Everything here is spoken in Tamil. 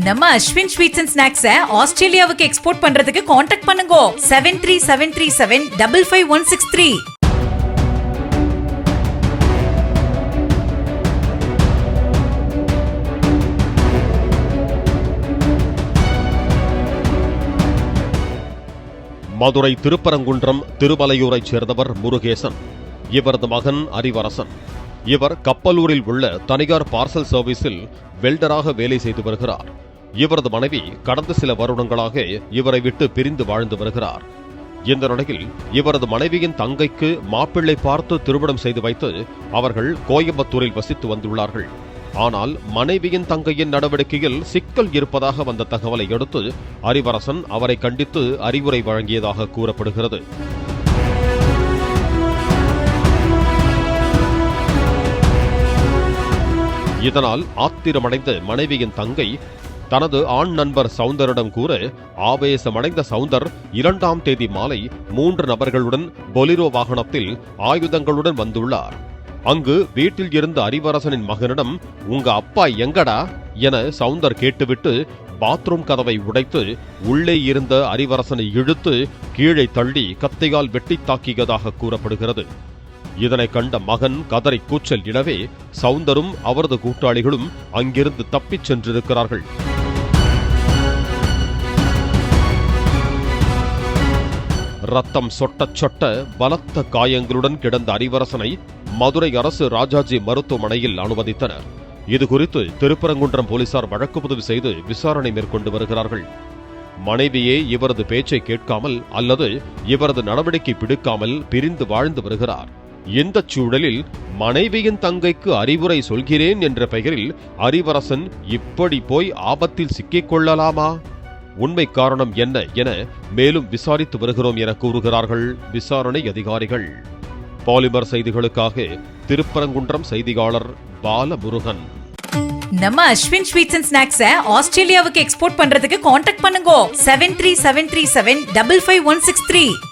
நம்ம அஸ்வின் ஸ்வீட்ஸ் அண்ட் ஸ்நாக்ஸ் ஆஸ்திரேலியாவுக்கு எக்ஸ்போர்ட் பண்றதுக்கு கான்டாக்ட் பண்ணுங்க 7373755163. மதுரை திருப்பரங்குன்றம் திருமலையூரைச் சேர்ந்தவர் முருகேசன். இவரது மகன் அறிவரசன். இவர் கப்பலூரில் உள்ள தனியார் பார்சல் சர்வீஸில் வெல்டராக வேலை செய்து வருகிறார். இவரது மனைவி கடந்த சில வருடங்களாக இவரை விட்டு பிரிந்து வாழ்ந்து வருகிறார். இந்த நிலையில் இவரது மனைவியின் தங்கைக்கு மாப்பிள்ளை பார்த்து திருமணம் செய்து வைத்து அவர்கள் கோயம்புத்தூரில் வசித்து வந்துள்ளார்கள். ஆனால் மனைவியின் தங்கையின் நடவடிக்கையில் சிக்கல் இருப்பதாக வந்த தகவலை அடுத்து அறிவரசன் அவரை கண்டித்து அறிவுரை வழங்கியதாக கூறப்படுகிறது. இதனால் ஆத்திரமடைந்த மனைவியின் தங்கை தனது ஆண் நண்பர் சவுந்தரிடம் கூற, ஆவேசமடைந்த சவுந்தர் 2ஆம் தேதி மாலை 3 நபர்களுடன் பொலிரோ வாகனத்தில் ஆயுதங்களுடன் வந்துள்ளார். அங்கு வீட்டில் இருந்த அறிவரசனின் மகனிடம், உங்க அப்பா எங்கடா என சவுந்தர் கேட்டுவிட்டு பாத்ரூம் கதவை உடைத்து உள்ளே இருந்த அறிவரசனை இழுத்து கீழே தள்ளி கத்தியால் வெட்டி தாக்கியதாக கூறப்படுகிறது. இதனை கண்ட மகன் கதறி கூச்சல் இடவே சவுந்தரும் அவரது கூட்டாளிகளும் அங்கிருந்து தப்பிச் சென்றிருக்கிறார்கள். ரத்தம் சொட்ட சொட்ட பலத்த காயங்களுடன் கிடந்த அறிவரசனை மதுரை அரசு ராஜாஜி மருத்துவமனையில் அனுமதித்தனர். இதுகுறித்து திருப்பரங்குன்றம் போலீசார் வழக்கு பதிவு செய்து விசாரணை மேற்கொண்டு வருகிறார்கள். மனைவியே இவரது பேச்சை கேட்காமல் அல்லது இவரது நடவடிக்கை பிடிக்காமல் பிரிந்து வாழ்ந்து வருகிறார். இந்த சூழலில் மனைவியின் தங்கைக்கு அறிவுரை சொல்கிறேன் என்ற பெயரில் அறிவரசன் இப்படி போய் ஆபத்தில் சிக்கிக் கொள்ளலாமா? உண்மை காரணம் என்ன என மேலும் விசாரித்து வருகிறோம் என கூறுகிறார்கள் விசாரணை அதிகாரிகள். பாலிமர் செய்திகளுக்காக திருப்பரங்குன்றம் செய்தியாளர் பாலமுருகன். நம்ம அஸ்வின் ஸ்வீட்ஸ் அண்ட் ஸ்நாக்ஸ் ஆஸ்திரேலியாவுக்கு எக்ஸ்போர்ட் பண்றதுக்கு கான்டாக்ட் பண்ணுங்க 7373755163.